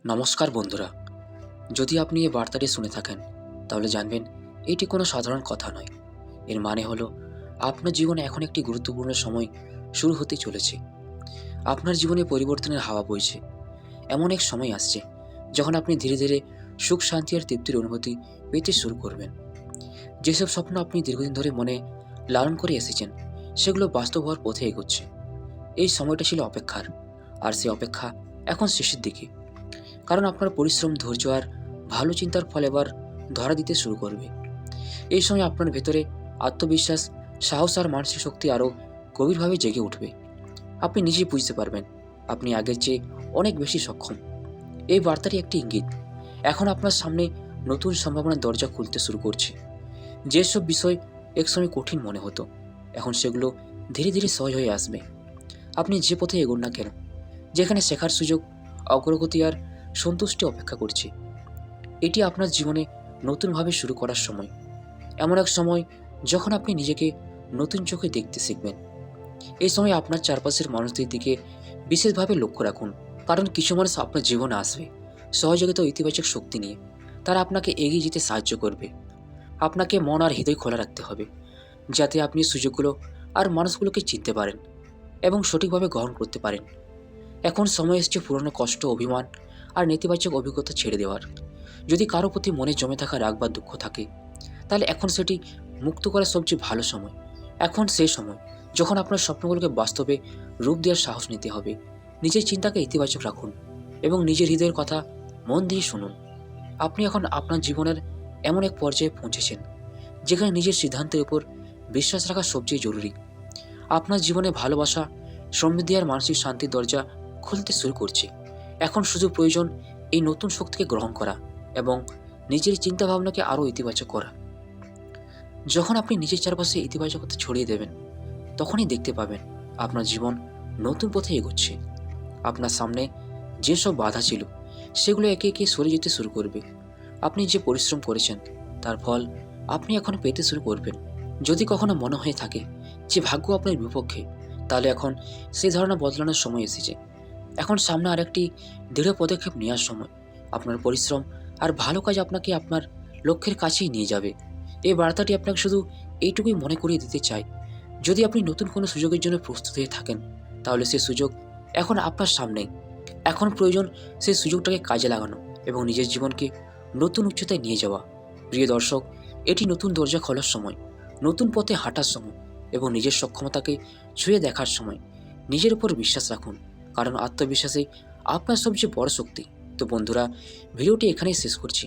নমস্কার বন্ধুরা, যদি আপনি এই বার্তাটি শুনে থাকেন তাহলে জানবেন এটি কোনো সাধারণ কথা নয়। এর মানে হলো আপনার জীবনে এখন একটি গুরুত্বপূর্ণ সময় শুরু হতে চলেছে। আপনার জীবনে পরিবর্তনের হাওয়া বইছে। এমন এক সময় আসছে যখন আপনি ধীরে ধীরে সুখ, শান্তি আর তৃপ্তির অনুভূতি পেতে শুরু করবেন। যেসব স্বপ্ন আপনি দীর্ঘদিন ধরে মনে লালন করে এসেছেন সেগুলো বাস্তব হওয়ার পথে এগোচ্ছে। এই সময়টা ছিল অপেক্ষার, আর সেই অপেক্ষা এখন শেষের দিকে। কারণ আপনার পরিশ্রম, ধৈর্য আর ভালো চিন্তার ফল এবার ধরা দিতে শুরু করবে। এই সময় আপনার ভেতরে আত্মবিশ্বাস, সাহস আর মানসিক শক্তি আরও গভীরভাবে জেগে উঠবে। আপনি নিজেই বুঝতে পারবেন আপনি আগের চেয়ে অনেক বেশি সক্ষম। এই বার্তাটি একটি ইঙ্গিত। এখন আপনার সামনে নতুন সম্ভাবনার দরজা খুলতে শুরু করছে। যেসব বিষয় একসময় কঠিন মনে হতো, এখন সেগুলো ধীরে ধীরে সহজ হয়ে আসবে। আপনি যে পথে এগোন না কেন, যেখানে শেখার সুযোগ, অগ্রগতি আর সন্তুষ্টি অপেক্ষা করছে, এটি আপনার জীবনে নতুনভাবে শুরু করার সময়। এমন এক সময় যখন আপনি নিজেকে নতুন চোখে দেখতে শিখবেন। এই সময় আপনার চারপাশের মানুষদের দিকে বিশেষভাবে লক্ষ্য রাখুন, কারণ কিছু মানুষ আপনার জীবনে আসবে সহযোগিতা ও ইতিবাচক শক্তি নিয়ে। তারা আপনাকে এগিয়ে যেতে সাহায্য করবে। আপনাকে মন আর হৃদয় খোলা রাখতে হবে, যাতে আপনি সুযোগগুলো আর মানুষগুলোকে চিনতে পারেন এবং সঠিকভাবে গ্রহণ করতে পারেন। এখন সময় এসেছে পুরনো কষ্ট, অভিমান আর নেতিবাচক অভিজ্ঞতা ছেড়ে দেওয়ার। যদি কারো প্রতি মনে জমে থাকা রাগ বা দুঃখ থাকে, তাহলে এখন সেটি মুক্ত করার সবচেয়ে ভালো সময়। এখন সেই সময় যখন আপনার স্বপ্নগুলোকে বাস্তবে রূপ দেওয়ার সাহস নিতে হবে। নিজের চিন্তাকে ইতিবাচক রাখুন এবং নিজের হৃদয়ের কথা মন দিয়ে শুনুন। আপনি এখন আপনার জীবনের এমন এক পর্যায়ে পৌঁছেছেন যেখানে নিজের সিদ্ধান্তের উপর বিশ্বাস রাখা সবচেয়ে জরুরি। আপনার জীবনে ভালোবাসা, সমৃদ্ধি আর মানসিক শান্তির দরজা খুলতে শুরু করছে। এখন শুধু প্রয়োজন এই নতুন শক্তিকে গ্রহণ করা এবং নিজের চিন্তাভাবনাকে আরও ইতিবাচক করা। যখন আপনি নিজের চারপাশে ইতিবাচকতা ছড়িয়ে দেবেন, তখনই দেখতে পাবেন আপনার জীবন নতুন পথে এগোচ্ছে। আপনার সামনে যেসব বাধা ছিল সেগুলো একে একে সরে যেতে শুরু করবে। আপনি যে পরিশ্রম করেছেন তার ফল আপনি এখন পেতে শুরু করবেন। যদি কখনো মনে হয়ে থাকে যে ভাগ্য আপনার বিপক্ষে, তাহলে এখন সেই ধারণা বদলানোর সময় এসেছে। এখন সামনে আরেকটি দৃঢ় পদক্ষেপ নেওয়ার সময়। আপনার পরিশ্রম আর ভালো কাজ আপনাকে আপনার লক্ষ্যের কাছেই নিয়ে যাবে। এই বার্তাটি আপনাকে শুধু এইটুকুই মনে করিয়ে দিতে চাই, যদি আপনি নতুন কোনো সুযোগের জন্য প্রস্তুত হয়ে থাকেন, তাহলে সেই সুযোগ এখন আপনার সামনেই। এখন প্রয়োজন সেই সুযোগটাকে কাজে লাগানো এবং নিজের জীবনকে নতুন উচ্চতায় নিয়ে যাওয়া। প্রিয় দর্শক, এটি নতুন দরজা খোলার সময়, নতুন পথে হাঁটার সময় এবং নিজের সক্ষমতাকে ছুঁয়ে দেখার সময়। নিজের উপর বিশ্বাস রাখুন, কারণ আত্মবিশ্বাসই আপনার সবচেয়ে বড় শক্তি। তো বন্ধুরা, ভিডিওটি এখানেই শেষ করছি।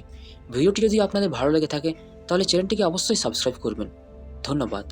ভিডিওটি যদি আপনাদের ভালো লেগে থাকে তাহলে চ্যানেলটিকে অবশ্যই সাবস্ক্রাইব করবেন। ধন্যবাদ।